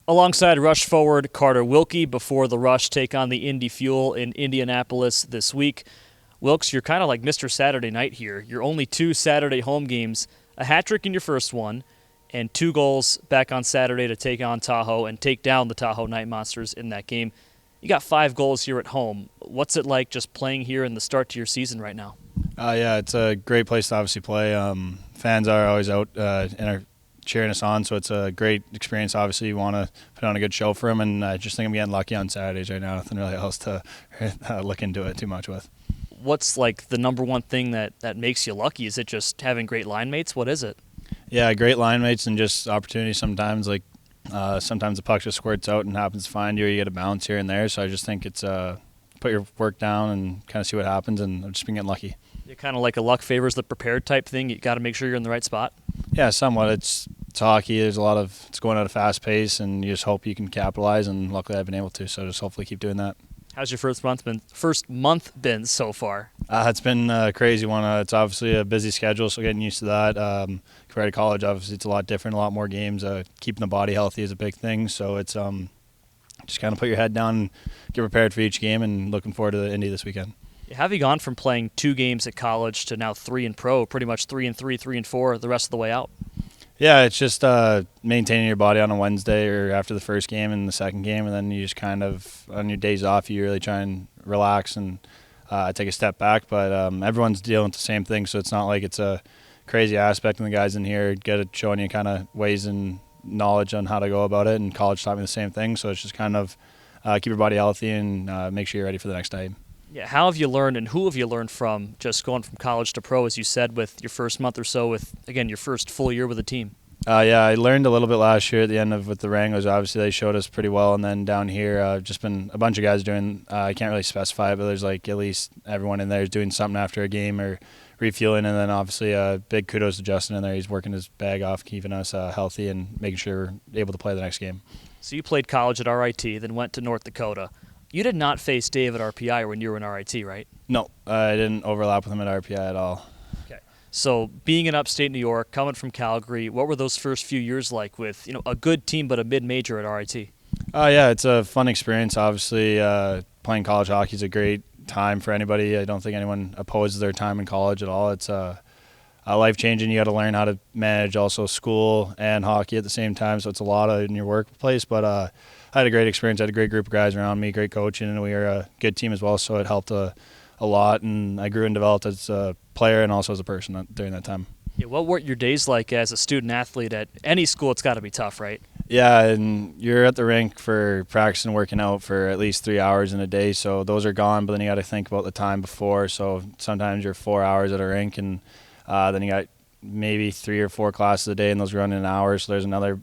Alongside rush forward Carter Wilkie before the Rush take on the Indy Fuel in Indianapolis this week. Wilkes, you're kind of like Mr. Saturday Night here. You're only 2 Saturday home games, a hat trick in your first one, and 2 goals back on Saturday to take on Tahoe and take down the Tahoe Night Monsters in that game. You got 5 goals here at home. What's it like just playing here in the start to your season right now? Yeah, it's a great place to obviously play. Fans are always out and are cheering us on, so it's a great experience. Obviously, you want to put on a good show for them, and I just think I'm getting lucky on Saturdays right now. Nothing really else to look into it too much with. What's like the number one thing that makes you lucky? Is it just having great line mates? What is it? Yeah, great line mates and just opportunities sometimes. Sometimes the puck just squirts out and happens to find you, or you get a bounce here and there. So I just think it's put your work down and kind of see what happens, and I've just been getting lucky. You're kind of like a luck favors the prepared type thing. You got to make sure you're in the right spot. Yeah, somewhat. It's hockey. There's it's going at a fast pace, and you just hope you can capitalize. And luckily, I've been able to. So just hopefully keep doing that. How's your first month been so far? It's been a crazy one. It's obviously a busy schedule, so getting used to that. Compared to college, obviously it's a lot different, a lot more games. Keeping the body healthy is a big thing. So it's just kind of put your head down and get prepared for each game, and looking forward to the Indy this weekend. Have you gone from playing 2 games at college to now 3 in pro, pretty much 3 and 3, 3 and 4 the rest of the way out? Yeah, it's just maintaining your body on a Wednesday or after the first game and the second game, and then you just kind of, on your days off, you really try and relax and take a step back. But everyone's dealing with the same thing, so it's not like it's a crazy aspect, and the guys in here get it showing you kind of ways and knowledge on how to go about it, and college taught me the same thing. So it's just kind of keep your body healthy and make sure you're ready for the next day. Yeah, how have you learned and who have you learned from just going from college to pro, as you said, with your first month or so, with, again, your first full year with the team? Yeah, I learned a little bit last year at the end with the Wranglers. Obviously, they showed us pretty well. And then down here, just been a bunch of guys doing, I can't really specify, but there's like at least everyone in there is doing something after a game or refueling. And then obviously, big kudos to Justin in there. He's working his bag off, keeping us healthy and making sure we're able to play the next game. So you played college at RIT, then went to North Dakota. You did not face Dave at RPI when you were in RIT, right? No, I didn't overlap with him at RPI at all. Okay. So being in upstate New York, coming from Calgary, what were those first few years like with a good team but a mid-major at RIT? Yeah, it's a fun experience. Obviously, playing college hockey is a great time for anybody. I don't think anyone opposes their time in college at all. It's life-changing. You got to learn how to manage also school and hockey at the same time, so it's a lot in your workplace. But I had a great experience. I had a great group of guys around me, great coaching, and we were a good team as well, so it helped a lot. And I grew and developed as a player and also as a person during that time. Yeah, what were your days like as a student-athlete at any school? It's got to be tough, right? Yeah, and you're at the rink for practicing, working out for at least 3 hours in a day, so those are gone, but then you got to think about the time before. So sometimes you're 4 hours at a rink, and then you got maybe 3 or 4 classes a day, and those run in hours, so there's another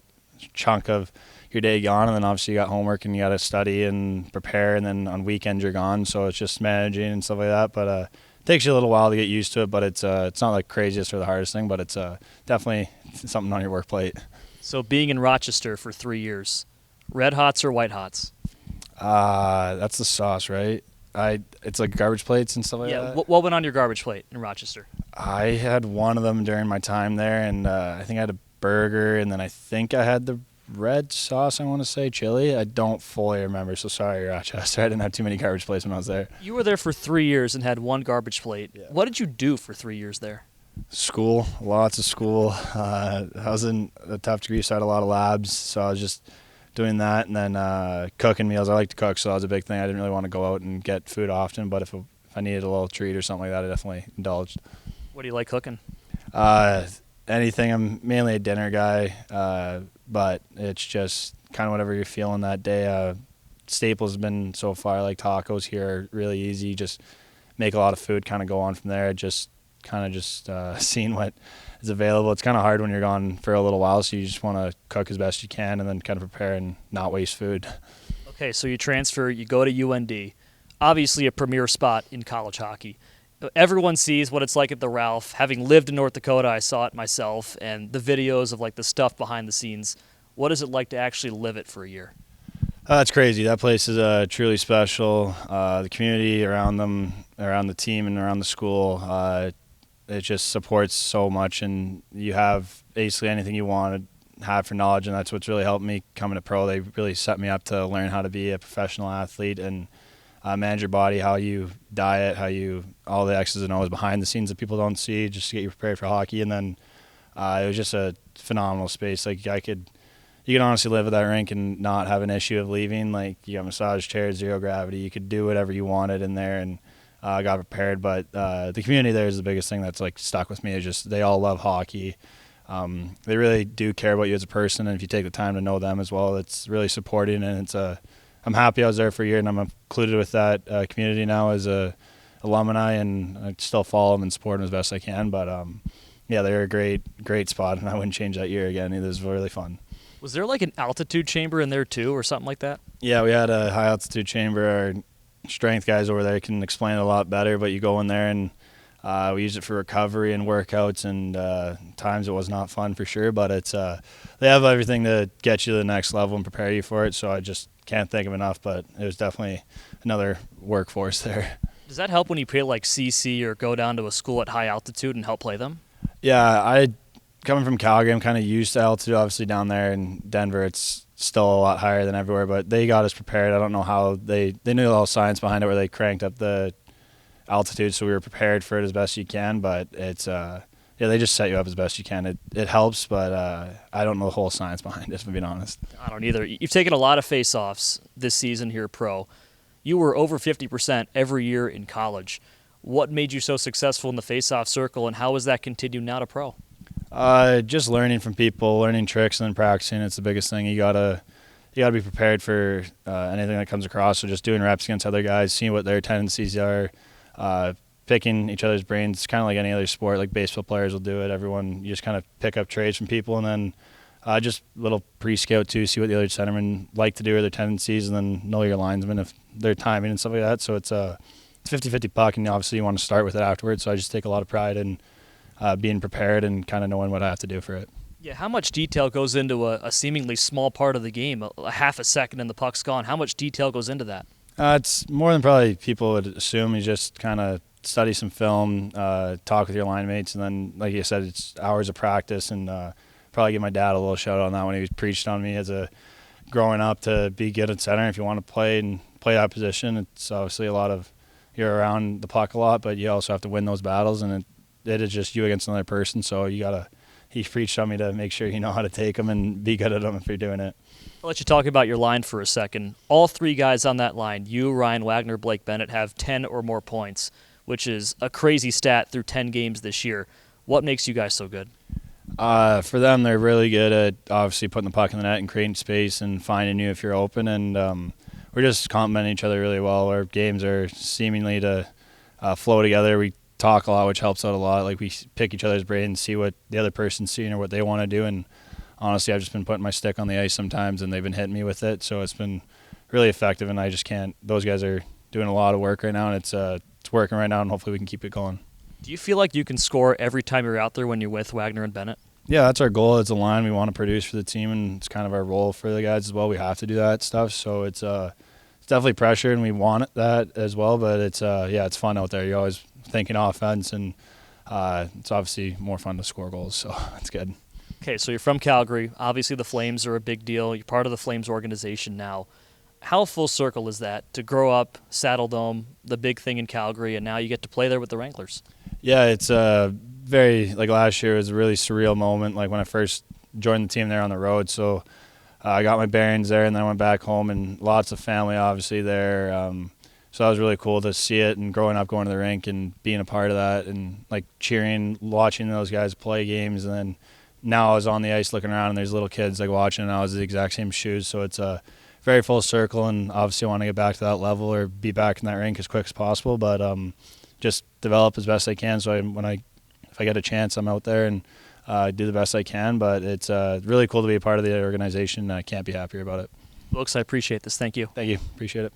chunk of your day gone. And then obviously you got homework and you got to study and prepare, and then on weekends you're gone, so it's just managing and stuff like that. But it takes you a little while to get used to it, but it's not like craziest or the hardest thing, but it's definitely something on your work plate. So being in Rochester for 3 years, red hots or white hots? That's the sauce, right? It's like garbage plates and stuff like that. Yeah, what went on your garbage plate in Rochester? I had one of them during my time there, and I think I had a burger, and then I think I had the red sauce, I want to say, chili. I don't fully remember, so sorry, Rochester. I didn't have too many garbage plates when I was there. You were there for 3 years and had one garbage plate. Yeah. What did you do for 3 years there? School, lots of school. I was in a tough degree, so I had a lot of labs, so I was just doing that, and then cooking meals. I like to cook, so that was a big thing. I didn't really want to go out and get food often, but if I needed a little treat or something like that, I definitely indulged. What do you like cooking? Anything. I'm mainly a dinner guy, but it's just kind of whatever you're feeling that day. Staples has been so far, like tacos here are really easy. Just make a lot of food, kind of go on from there. Just seeing what is available. It's kind of hard when you're gone for a little while, so you just want to cook as best you can and then kind of prepare and not waste food. Okay, so you transfer, you go to UND, obviously a premier spot in college hockey. Everyone sees what it's like at the Ralph. Having lived in North Dakota, I saw it myself, and the videos of like the stuff behind the scenes. What is it like to actually live it for a year? It's crazy. That place is truly special. The community around them, around the team, and around the school, it just supports so much, and you have basically anything you want have for knowledge, and that's what's really helped me coming to pro. They really set me up to learn how to be a professional athlete and manage your body, how you diet, all the X's and O's behind the scenes that people don't see, just to get you prepared for hockey. And then it was just a phenomenal space. Like you could honestly live at that rink and not have an issue of leaving. Like you got massage chairs, zero gravity. You could do whatever you wanted in there, and got prepared. But the community there is the biggest thing that's like stuck with me. Is just they all love hockey. They really do care about you as a person, and if you take the time to know them as well, it's really supporting. And I'm happy I was there for a year, and I'm included with that community now as a alumni, and I still follow them and support them as best I can. But yeah, they're a great spot, and I wouldn't change that year again. It was really fun. Was there like an altitude chamber in there too, or something like that? Yeah, we had a high altitude chamber. Our strength guys over there can explain it a lot better, but you go in there and we use it for recovery and workouts, and times it was not fun for sure, but it's they have everything to get you to the next level and prepare you for it, so I just can't think of enough, but it was definitely another workforce there. Does that help when you play like CC or go down to a school at high altitude and help play them? Yeah, coming from Calgary, I'm kind of used to altitude. Obviously down there in Denver, it's still a lot higher than everywhere, but they got us prepared. I don't know how they knew all the science behind it where they cranked up the altitude, so we were prepared for it as best you can, but it's yeah, they just set you up as best you can. It helps, but I don't know the whole science behind it, if I'm being honest. I don't either. You've taken a lot of face-offs this season here pro. You were over 50% every year in college. What made you so successful in the face-off circle, and how has that continued now to pro? Just learning from people, learning tricks, and then practicing. It's the biggest thing. You gotta be prepared for anything that comes across. So just doing reps against other guys, seeing what their tendencies are, picking each other's brains, kind of like any other sport. Like baseball players will do it. Everyone, you just kind of pick up trades from people, and then just a little pre-scout too, see what the other centermen like to do or their tendencies, and then know your linesmen if their timing and stuff like that. So it's 50-50 puck, and obviously you want to start with it afterwards. So I just take a lot of pride in being prepared and kind of knowing what I have to do for it. Yeah, how much detail goes into a seemingly small part of the game, a half a second and the puck's gone? How much detail goes into that? It's more than probably people would assume. You just kind of study some film, talk with your line mates, and then, like you said, it's hours of practice. And probably give my dad a little shout out on that when he was preached on me as a growing up to be good at center. If you want to play that position, it's obviously a lot of you're around the puck a lot, but you also have to win those battles, and it is just you against another person. So he preached on me to make sure you know how to take them and be good at them if you're doing it. I'll let you talk about your line for a second. All three guys on that line, you, Ryan Wagner, Blake Bennett, have 10 or more points, which is a crazy stat through 10 games this year. What makes you guys so good? For them, they're really good at obviously putting the puck in the net and creating space and finding you if you're open, and we're just complementing each other really well. Our games are seemingly to flow together. We talk a lot, which helps out a lot. Like we pick each other's brains, see what the other person's seeing or what they want to do, and honestly, I've just been putting my stick on the ice sometimes, and they've been hitting me with it, so it's been really effective, and I just can't. Those guys are doing a lot of work right now, and it's working right now, and hopefully we can keep it going. Do you feel like you can score every time you're out there when you're with Wagner and Bennett? Yeah, that's our goal as a line. We want to produce for the team, and it's kind of our role for the guys as well. We have to do that stuff, so it's definitely pressure, and we want that as well, but it's fun out there. You're always thinking offense, and it's obviously more fun to score goals, so it's good. Okay, so you're from Calgary. Obviously the Flames are a big deal. You're part of the Flames organization now. How full circle is that to grow up, Saddle Dome, the big thing in Calgary, and now you get to play there with the Wranglers? Yeah, it's very, like last year was a really surreal moment, like when I first joined the team there on the road. So I got my bearings there, and then I went back home, and lots of family obviously there. So that was really cool to see it, and growing up going to the rink and being a part of that, and like cheering, watching those guys play games. And then now I was on the ice looking around, and there's little kids like watching, and I was the exact same shoes. So it's a very full circle, and obviously I want to get back to that level or be back in that rink as quick as possible. But just develop as best I can. So if I get a chance, I'm out there and do the best I can. But it's really cool to be a part of the organization. I can't be happier about it. Wilkes, I appreciate this. Thank you. Thank you. Appreciate it.